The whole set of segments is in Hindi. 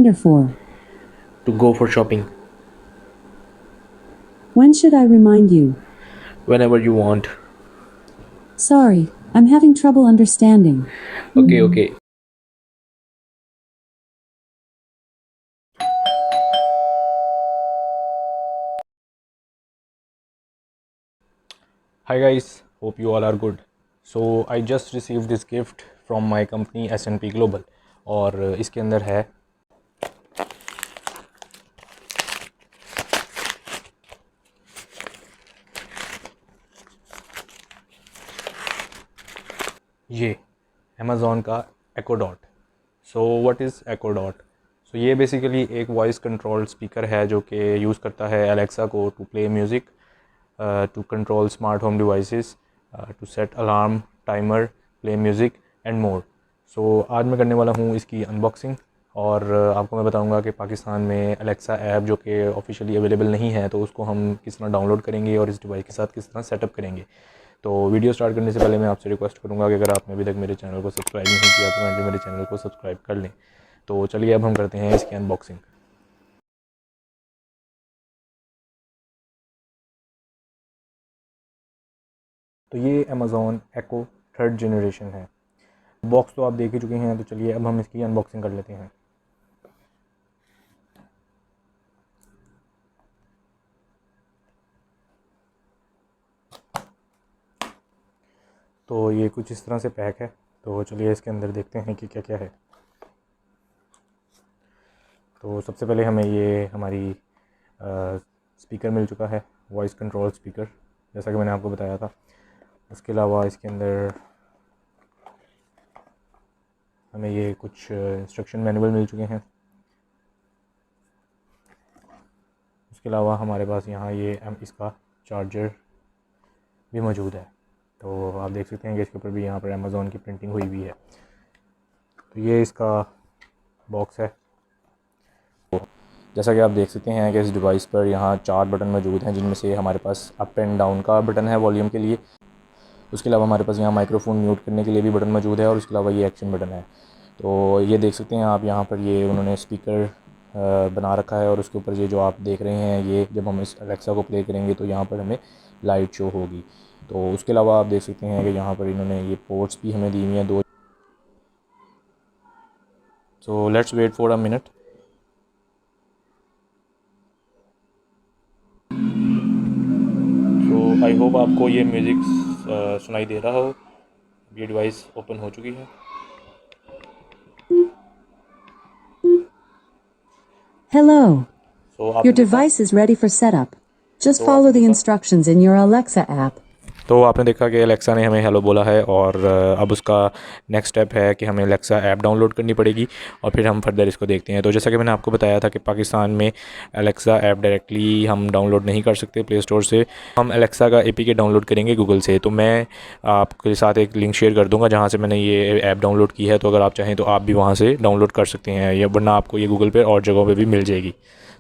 reminder for? To go for shopping. When should I remind you? Whenever you want. Sorry, I'm having trouble understanding. Okay. Hi guys, hope you all are good. So I just received this gift from my company S&P Global और इसके अंदर है ये Amazon का Echo Dot. So what is Echo Dot? सो ये बेसिकली एक वॉइस कंट्रोल स्पीकर है जो कि यूज़ करता है Alexa को to play music, to control smart home devices, to set alarm, timer, play music and more. So आज मैं करने वाला हूँ इसकी अनबॉक्सिंग और आपको मैं बताऊँगा कि पाकिस्तान में Alexa ऐप जो कि ऑफिशियली अवेलेबल नहीं है तो उसको हम किस तरह डाउनलोड करेंगे और इस डिवाइस के साथ किस तरह सेटअप करेंगे. तो वीडियो स्टार्ट करने से पहले मैं आपसे रिक्वेस्ट करूँगा कि अगर आपने अभी तक मेरे चैनल को सब्सक्राइब नहीं किया तो काइंडली मेरे चैनल को सब्सक्राइब कर लें. तो चलिए अब हम करते हैं इसकी अनबॉक्सिंग. तो ये Amazon Echo 3rd जनरेशन है. बॉक्स तो आप देख ही चुके हैं, तो चलिए अब हम इसकी अनबॉक्सिंग कर लेते हैं. तो ये कुछ इस तरह से पैक है. तो चलिए इसके अंदर देखते हैं कि क्या क्या है. तो सबसे पहले हमें ये हमारी स्पीकर मिल चुका है, वॉइस कंट्रोल स्पीकर, जैसा कि मैंने आपको बताया था. उसके अलावा इसके अंदर हमें ये कुछ इंस्ट्रक्शन मैनुअल मिल चुके हैं. उसके अलावा हमारे पास यहाँ ये इसका चार्जर भी मौजूद है. तो आप देख सकते हैं कि इसके ऊपर भी यहाँ पर अमेज़ॉन की प्रिंटिंग हुई हुई है. तो ये इसका बॉक्स है. जैसा कि आप देख सकते हैं कि इस डिवाइस पर यहाँ 4 बटन मौजूद हैं, जिनमें से हमारे पास अप एंड डाउन का बटन है वॉल्यूम के लिए. उसके अलावा हमारे पास यहाँ माइक्रोफोन म्यूट करने के लिए भी बटन मौजूद है और उसके अलावा ये एक्शन बटन है. तो ये देख सकते हैं आप यहाँ पर ये उन्होंने स्पीकर बना रखा है और उसके ऊपर ये जो आप देख रहे हैं, ये जब हम इस Alexa को प्ले करेंगे तो यहाँ पर हमें लाइट शो होगी. तो उसके अलावा आप देख सकते हैं कि यहाँ पर इन्होंने ये पोर्ट्स भी हमें दी हुई हैं 2. So let's wait for a minute. So I hope आपको ये म्यूज़िक सुनाई दे रहा हो. ये डिवाइस ओपन हो चुकी है. Hello. सो Your आपने देखा device is ready for setup. Just तो follow आपने the देखा instructions in your Alexa app. तो आपने देखा कि Alexa ने हमें हेलो बोला है और अब उसका नेक्स्ट स्टेप है कि हमें Alexa ऐप डाउनलोड करनी पड़ेगी और फिर हम फर्दर इसको देखते हैं. तो जैसा कि मैंने आपको बताया था कि पाकिस्तान में Alexa ऐप डायरेक्टली हम डाउनलोड नहीं कर सकते प्ले स्टोर से. हम Alexa का APK डाउनलोड करेंगे गूगल से. तो मैं आपके साथ एक लिंक शेयर कर दूंगा जहाँ से मैंने ये ऐप डाउनलोड की है. तो अगर आप चाहें तो आप भी वहाँ से डाउनलोड कर सकते हैं, या वरना आपको ये गूगल पर और जगहों पर भी मिल जाएगी.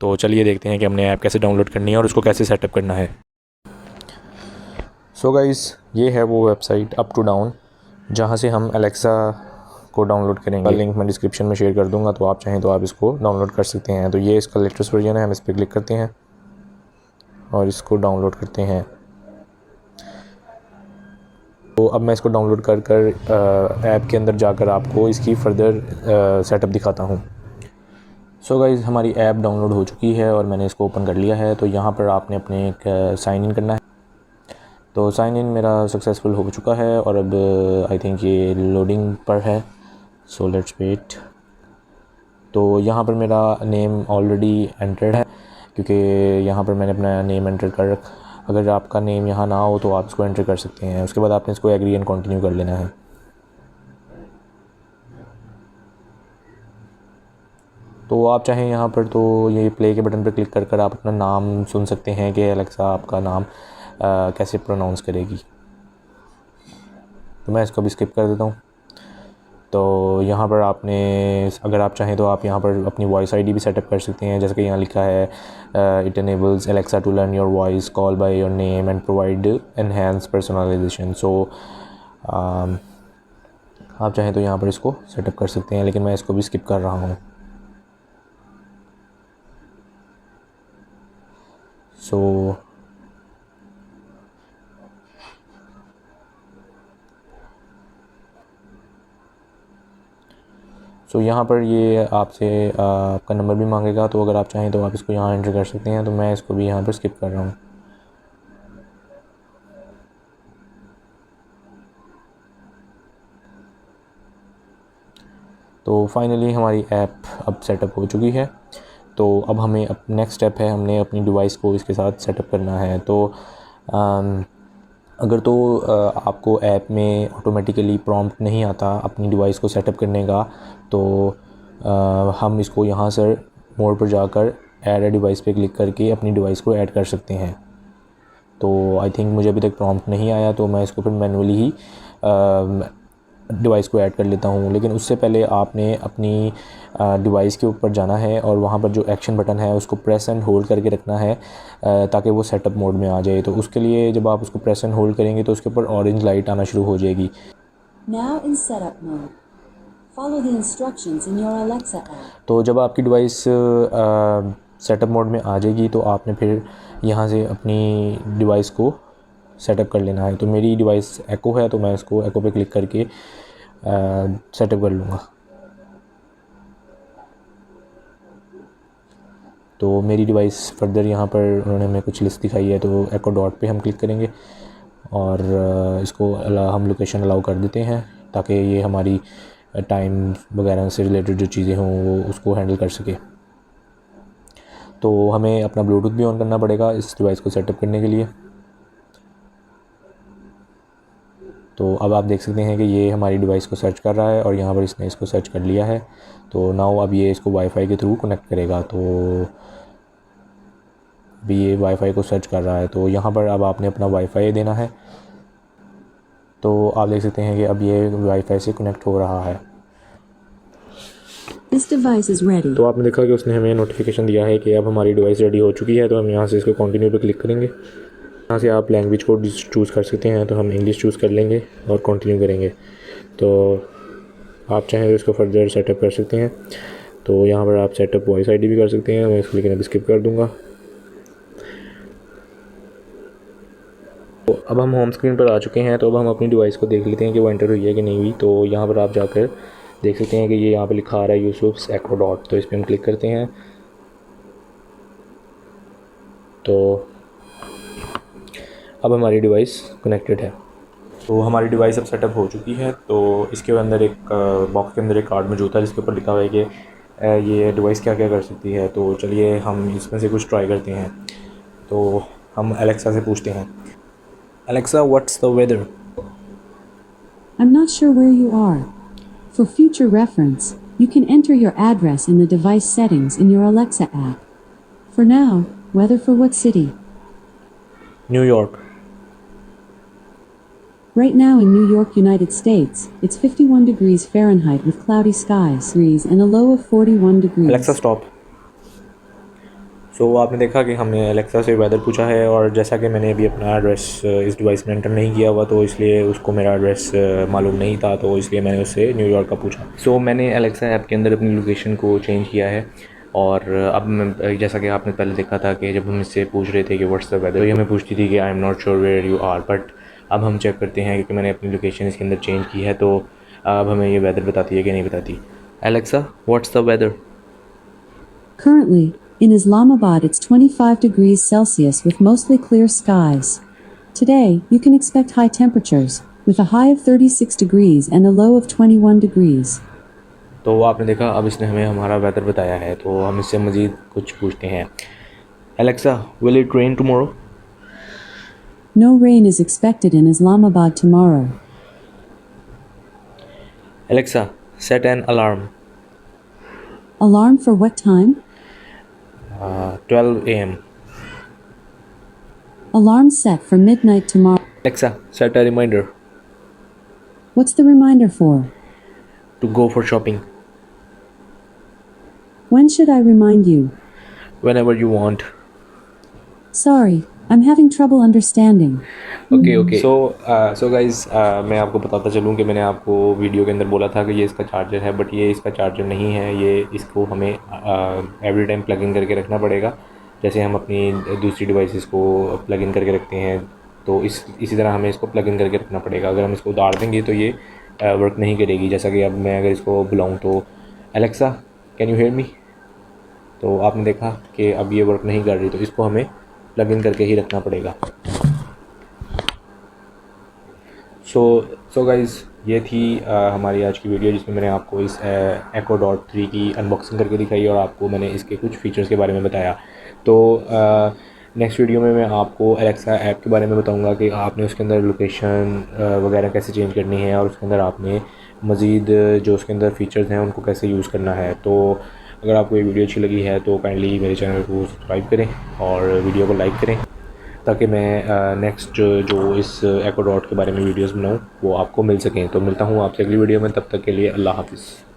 तो चलिए देखते हैं कि हमने ऐप कैसे डाउनलोड करनी है और उसको कैसे सेटअप करना है. सो गाइस, ये है वो वेबसाइट अप टू डाउन जहाँ से हम Alexa को डाउनलोड करेंगे. लिंक मैं डिस्क्रिप्शन में शेयर कर दूँगा, तो आप चाहें तो आप इसको डाउनलोड कर सकते हैं. तो ये इसका लेटेस्ट वर्जन है. हम इस पर क्लिक करते हैं और इसको डाउनलोड करते हैं. तो अब मैं इसको डाउनलोड कर ऐप के अंदर जाकर आपको इसकी फर्दर सेटअप दिखाता हूँ. सो गाइस, हमारी ऐप डाउनलोड हो चुकी है और मैंने इसको ओपन कर लिया है. तो यहाँ पर आपने अपने एक साइन इन करना है. तो साइन इन मेरा सक्सेसफुल हो चुका है और अब आई थिंक ये लोडिंग पर है. So let's wait. तो यहाँ पर मेरा नेम ऑलरेडी एंटर्ड है, क्योंकि यहाँ पर मैंने अपना नेम एंटर कर रखा. अगर आपका नेम यहाँ ना हो तो आप इसको एंटर कर सकते हैं. उसके बाद आपने इसको एग्री एंड कंटिन्यू कर लेना है. तो आप चाहें यहाँ पर तो ये प्ले के बटन पर क्लिक कर कर आप अपना नाम सुन सकते हैं कि Alexa आपका नाम कैसे प्रोनाउंस करेगी. तो मैं इसको भी स्किप कर देता हूँ. तो यहाँ पर आपने अगर आप चाहें तो आप यहाँ पर अपनी वॉइस आईडी भी सेटअप कर सकते हैं. जैसे कि यहाँ लिखा है it enables Alexa to learn your voice, call by your name and provide enhance personalization. So आप चाहें तो यहाँ पर इसको सेटअप कर सकते हैं, लेकिन मैं इसको भी स्किप कर रहा हूँ. सो यहाँ पर ये आपसे आपका नंबर भी मांगेगा, तो अगर आप चाहें तो आप इसको यहाँ एंटर कर सकते हैं। तो मैं इसको भी यहाँ पर स्किप कर रहा हूँ। तो फाइनली हमारी ऐप अब सेटअप हो चुकी है। तो अब हमें अब नेक्स्ट स्टेप है, हमने अपनी डिवाइस को इसके साथ सेटअप करना है। तो अगर तो आपको ऐप में ऑटोमेटिकली प्रॉम्प्ट नहीं आता अपनी डिवाइस को सेटअप करने का, तो हम इसको यहाँ से मोड पर जाकर ऐड अ डिवाइस पे क्लिक करके अपनी डिवाइस को ऐड कर सकते हैं। तो आई थिंक मुझे अभी तक प्रॉम्प्ट नहीं आया, तो मैं इसको फिर मैनुअली ही डिवाइस को ऐड कर लेता हूँ। लेकिन उससे पहले आपने अपनी डिवाइस के ऊपर जाना है और वहाँ पर जो एक्शन बटन है उसको प्रेस एंड होल्ड करके रखना है ताकि वो सेटअप मोड में आ जाए। तो उसके लिए जब आप उसको प्रेस एंड होल्ड करेंगे तो उसके ऊपर ऑरेंज लाइट आना शुरू हो जाएगी। Now in setup mode. Follow the instructions in your Alexa app. तो जब आपकी डिवाइस सेटअप मोड में आ जाएगी तो आपने फिर यहाँ से अपनी डिवाइस को सेटअप कर लेना है। तो मेरी डिवाइस एको है, तो मैं इसको एको पे क्लिक करके सेटअप कर लूँगा। तो मेरी डिवाइस फर्दर यहाँ पर उन्होंने हमें कुछ लिस्ट दिखाई है, तो एको डॉट पे हम क्लिक करेंगे और इसको हम लोकेशन अलाउ कर देते हैं ताकि ये हमारी टाइम वगैरह से रिलेटेड जो चीज़ें हों वो उसको हैंडल कर सके। तो हमें अपना ब्लूटूथ भी ऑन करना पड़ेगा इस डिवाइस को सेटअप करने के लिए। तो अब आप देख सकते हैं कि ये हमारी डिवाइस को सर्च कर रहा है और यहाँ पर इसने इसको सर्च कर लिया है। तो नाउ अब ये इसको वाईफाई के थ्रू कनेक्ट करेगा। तो अभी ये वाईफाई को सर्च कर रहा है, तो यहाँ पर अब आपने अपना वाईफाई देना है। तो आप देख सकते हैं कि अब ये वाईफाई से कनेक्ट हो रहा है। This device is ready. तो आपने देखा कि उसने हमें नोटिफिकेशन दिया है कि अब हमारी डिवाइस रेडी हो चुकी है। तो हम यहाँ से इसको कंटिन्यू पे क्लिक करेंगे। यहाँ से आप लैंग्वेज को चूज़ कर सकते हैं, तो हम इंग्लिश चूज़ कर लेंगे और कंटिन्यू करेंगे। तो आप चाहें तो इसको फर्दर सेटअप कर सकते हैं। तो यहाँ पर आप सेटअप वॉइस आईडी भी कर सकते हैं, मैं इसको लेकिन अभी स्किप कर दूँगा। तो अब हम होम स्क्रीन पर आ चुके हैं। तो अब हम अपनी डिवाइस को देख लेते हैं कि वो एंटर हुई है कि नहीं हुई। तो यहाँ पर आप जाकर देख सकते हैं कि ये यहाँ पे लिखा आ रहा है यूसुफ्स एको डॉट। तो इस पर हम क्लिक करते हैं। तो अब हमारी डिवाइस कनेक्टेड है। तो हमारी डिवाइस अब सेटअप हो चुकी है। तो इसके अंदर एक बॉक्स के अंदर एक कार्ड मौजूद है जिसके ऊपर लिखा हुआ है कि ये डिवाइस क्या क्या कर सकती है। तो चलिए हम इसमें से कुछ ट्राई करते हैं। तो हम एलेक्सा से पूछते हैं, Alexa what's the weather. I'm not sure where you are. For future reference, you can enter your address in the device settings in your Alexa app. For now, weather for what city? New York. Right now in New York, United States, it's 51 degrees Fahrenheit with cloudy skies and a low of 41 degrees. Alexa stop. So आपने देखा कि हमने एलेक्सा से वेदर पूछा है, और जैसा कि मैंने अभी अपना एड्रेस इस डिवाइस में एंटर नहीं किया हुआ, तो इसलिए उसको मेरा एड्रेस मालूम नहीं था, तो इसलिए मैंने उससे न्यूयॉर्क का पूछा। सो मैंने एलेक्सा ऐप के अंदर अपनी लोकेशन को चेंज किया है। और अब मैं जैसा कि आपने पहले देखा था कि जब हम इससे पूछ रहे थे कि व्हाट्स द वेदर, तो ये हमें पूछती थी कि I am not sure where you are. But अब हम चेक करते हैं क्योंकि मैंने अपनी लोकेशन इसके अंदर चेंज की है, तो अब हमें ये वेदर बताती है कि नहीं बताती। Alexa what's the weather. Currently, in Islamabad, it's 25 degrees Celsius with mostly clear skies. Today, you can expect high temperatures, with a high of 36 degrees and a low of 21 degrees. तो आपने देखा अब इसने हमें हमारा वेदर बताया है। तो हम इससे मज़ीद कुछ पूछते हैं, Alexa will it rain tomorrow. No rain is expected in Islamabad tomorrow. Alexa set an alarm. Alarm for what time? 12 AM। Alarm set for midnight tomorrow. Alexa set a reminder What's the reminder for? To go for shopping. When should I remind you? whenever you want। Sorry, I'm having trouble understanding. Okay so guys मैं आपको बताता चलूँ कि मैंने आपको वीडियो के अंदर बोला था कि ये इसका चार्जर है, बट ये इसका चार्जर नहीं है। ये इसको हमें एवरी टाइम प्लग इन करके रखना पड़ेगा। जैसे हम अपनी दूसरी डिवाइसेस को प्लग इन करके रखते हैं, तो इसी तरह हमें इसको प्लग इन करके रखना पड़ेगा। अगर हम इसको उतार देंगे तो ये वर्क नहीं करेगी। जैसा कि अब मैं अगर इसको बुलाऊँ तो Alexa can you hear me, तो आपने देखा कि अब ये वर्क नहीं कर रही, तो इसको हमें प्लग इन करके ही रखना पड़ेगा। सो गाइज़, ये थी हमारी आज की वीडियो, जिसमें मैंने आपको इस Echo Dot 3 की अनबॉक्सिंग करके दिखाई और आपको मैंने इसके कुछ फ़ीचर्स के बारे में बताया। तो नेक्स्ट वीडियो में मैं आपको एलेक्सा ऐप के बारे में बताऊंगा कि आपने उसके अंदर लोकेशन वगैरह कैसे चेंज करनी है, और उसके अंदर आपने मज़ीद जो उसके अंदर फ़ीचर्स हैं उनको कैसे यूज़ करना है। तो अगर आपको ये वीडियो अच्छी लगी है तो काइंडली मेरे चैनल को सब्सक्राइब करें और वीडियो को लाइक करें, ताकि मैं नेक्स्ट जो इस Echo Dot के बारे में वीडियोस बनाऊँ वो आपको मिल सकें। तो मिलता हूँ आपसे अगली वीडियो में, तब तक के लिए अल्लाह हाफ़िज़।